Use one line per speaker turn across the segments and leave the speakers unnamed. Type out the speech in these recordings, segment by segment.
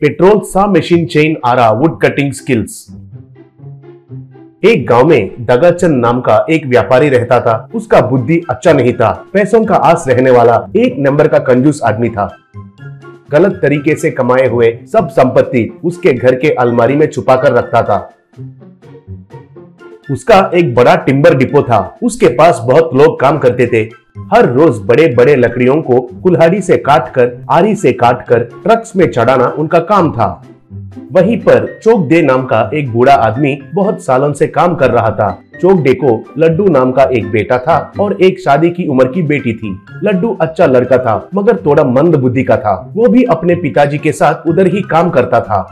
Petrol सा machine chain आरा wood cutting skills. एक गांव में दगाचंद नाम का एक व्यापारी रहता था। उसका बुद्धि अच्छा नहीं था। पैसों का आस रहने वाला एक नंबर का कंजूस आदमी था। गलत तरीके से कमाए हुए सब संपत्ति उसके घर के अलमारी में छुपा कर रखता था। उसका एक बड़ा टिम्बर डिपो था। उसके पास बहुत लोग काम करते थे। हर रोज बड़े बड़े लकड़ियों को कुल्हाड़ी से काटकर, आरी से काटकर ट्रक्स में चढ़ाना उनका काम था। वहीं पर चोगदे नाम का एक बूढ़ा आदमी बहुत सालों से काम कर रहा था। चोगदे को लड्डू नाम का एक बेटा था और एक शादी की उम्र की बेटी थी। लड्डू अच्छा लड़का था मगर थोड़ा मंद बुद्धि का था। वो भी अपने पिताजी के साथ उधर ही काम करता था।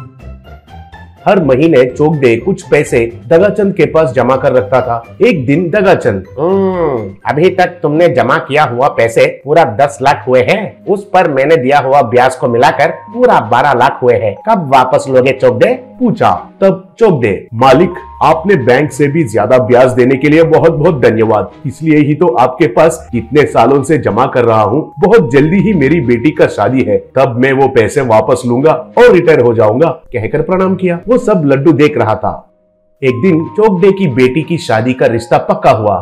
हर महीने चोगदे कुछ पैसे दगाचंद के पास जमा कर रखता था। एक दिन दगाचंद,
अभी तक तुमने जमा किया हुआ पैसे पूरा 10 लाख हुए हैं। उस पर मैंने दिया हुआ ब्याज को मिलाकर पूरा 12 लाख हुए हैं। कब वापस लोगे चोगदे?
पूछा। तब चोगदे, मालिक आपने बैंक से भी ज्यादा ब्याज देने के लिए बहुत बहुत धन्यवाद। इसलिए ही तो आपके पास इतने सालों से जमा कर रहा हूँ। बहुत जल्दी ही मेरी बेटी का शादी है, तब मैं वो पैसे वापस लूंगा और रिटायर हो जाऊंगा, कहकर प्रणाम किया। वो सब लड्डू देख रहा था। एक दिन चोगदे की बेटी की शादी का रिश्ता पक्का हुआ।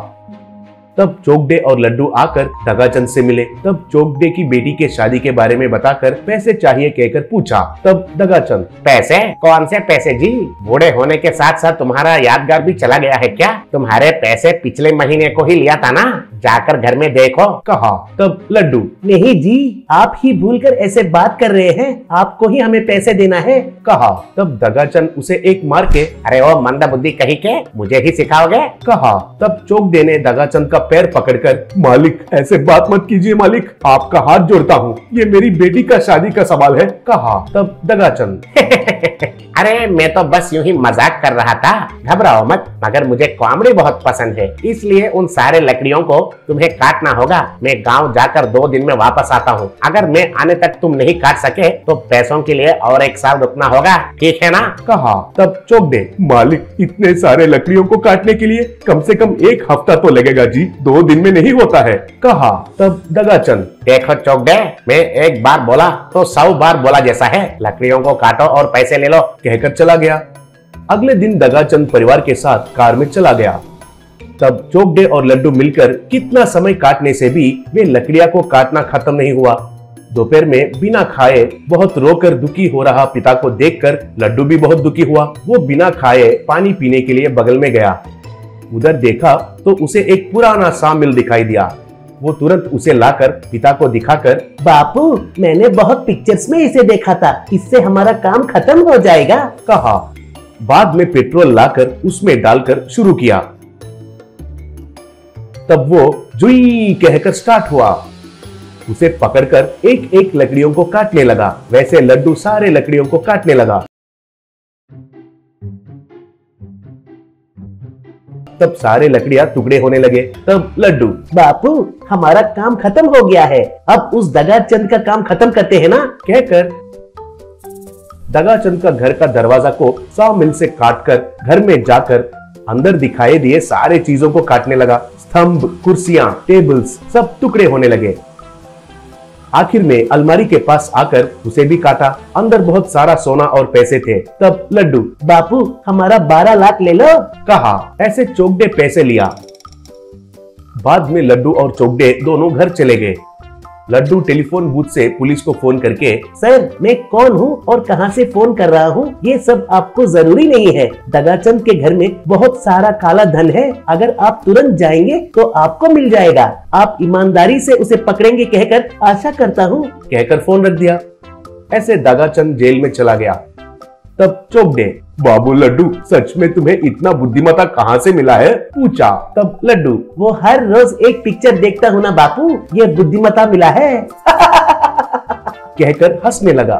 तब चोगदे और लड्डू आकर दगाचंद से मिले। तब चोगदे की बेटी के शादी के बारे में बताकर पैसे चाहिए कहकर पूछा। तब दगाचंद,
पैसे? कौन से पैसे जी? बूढ़े होने के साथ साथ तुम्हारा यादगार भी चला गया है क्या? तुम्हारे पैसे पिछले महीने को ही लिया था ना, जाकर घर में देखो,
कहा। तब लड्डू,
नहीं जी, आप ही भूलकर ऐसे बात कर रहे हैं, आपको ही हमें पैसे देना है,
कहा। तब दगाचंद उसे एक मार के,
अरे ओ मंदा बुद्धि कहीं के, मुझे ही सिखाओगे,
कहा। तब चोगदे ने दगाचंद का पैर पकड़कर, मालिक ऐसे बात मत कीजिए मालिक, आपका हाथ जोड़ता हूँ, ये मेरी बेटी का शादी का सवाल है, कहा। तब दगाचंद,
अरे मैं तो बस यूं ही मजाक कर रहा था, घबराओ मत, मगर मुझे कॉमेडी बहुत पसंद है, इसलिए उन सारे लकड़ियों को तुम्हें काटना होगा। मैं गांव जाकर 2 दिन में वापस आता हूँ। अगर मैं आने तक तुम नहीं काट सके तो पैसों के लिए और 1 साल रुकना होगा, ठीक है ना,
कहा। तब चोगदे, मालिक इतने सारे लकड़ियों को काटने के लिए कम से कम 1 हफ्ता तो लगेगा जी, 2 दिन में नहीं होता है, कहा। तब दगाचंद,
देखो चोगदे, मैं एक बार बोला तो 100 बार बोला जैसा है, लकड़ियों को काटो और पैसे ले लो,
कहकर चला गया। अगले दिन दगाचंद परिवार के साथ कार में चला गया। तब चोगदे और लड्डू मिलकर कितना समय काटने से भी वे लकड़ियां को काटना खत्म नहीं हुआ। दोपहर में बिना खाए बहुत रोकर दुखी हो रहा पिता को देखकर लड्डू भी बहुत दुखी हुआ। वो बिना खाए पानी पीने के लिए बगल में गया। उधर देखा तो उसे एक पुराना सा मिल दिखाई दिया। वो तुरंत उसे लाकर पिता को दिखाकर,
बापू मैंने बहुत पिक्चर्स में इसे देखा था, इससे हमारा काम खत्म हो जाएगा,
कहा। बाद में पेट्रोल लाकर उसमें डालकर शुरू किया। तब वो जुई कहकर स्टार्ट हुआ। उसे पकड़कर एक एक लकड़ियों को काटने लगा। वैसे लड्डू सारे लकड़ियों को काटने लगा। तब सारे लकड़ियां टुकड़े होने लगे। तब लड्डू,
बापू हमारा काम खत्म हो गया है, अब उस दगाचंद का काम खत्म करते हैं ना,
कहकर दगाचंद का घर का दरवाजा को 100 मील से काटकर घर में जाकर अंदर दिखाई दिए सारे चीजों को काटने लगा। स्तंभ, कुर्सियां, टेबल्स सब टुकड़े होने लगे। आखिर में अलमारी के पास आकर उसे भी काटा। अंदर बहुत सारा सोना और पैसे थे। तब लड्डू,
बापू हमारा 12 लाख ले लो,
कहा। ऐसे चोगदे पैसे लिया। बाद में लड्डू और चोगदे दोनों घर चले गए। लड्डू टेलीफोन बूथ से पुलिस को फोन करके,
सर मैं कौन हूँ और कहाँ से फोन कर रहा हूँ ये सब आपको जरूरी नहीं है। दगाचंद के घर में बहुत सारा काला धन है, अगर आप तुरंत जाएंगे तो आपको मिल जाएगा। आप ईमानदारी से उसे पकड़ेंगे कहकर आशा करता हूँ,
कहकर फोन रख दिया। ऐसे दगाचंद जेल में चला गया। तब चोगदे, बाबू लड्डू सच में तुम्हें इतना बुद्धिमत्ता कहाँ से मिला है, पूछा। तब लड्डू,
वो हर रोज एक पिक्चर देखता हूँ ना बापू, ये बुद्धिमत्ता मिला है,
कहकर हंसने लगा।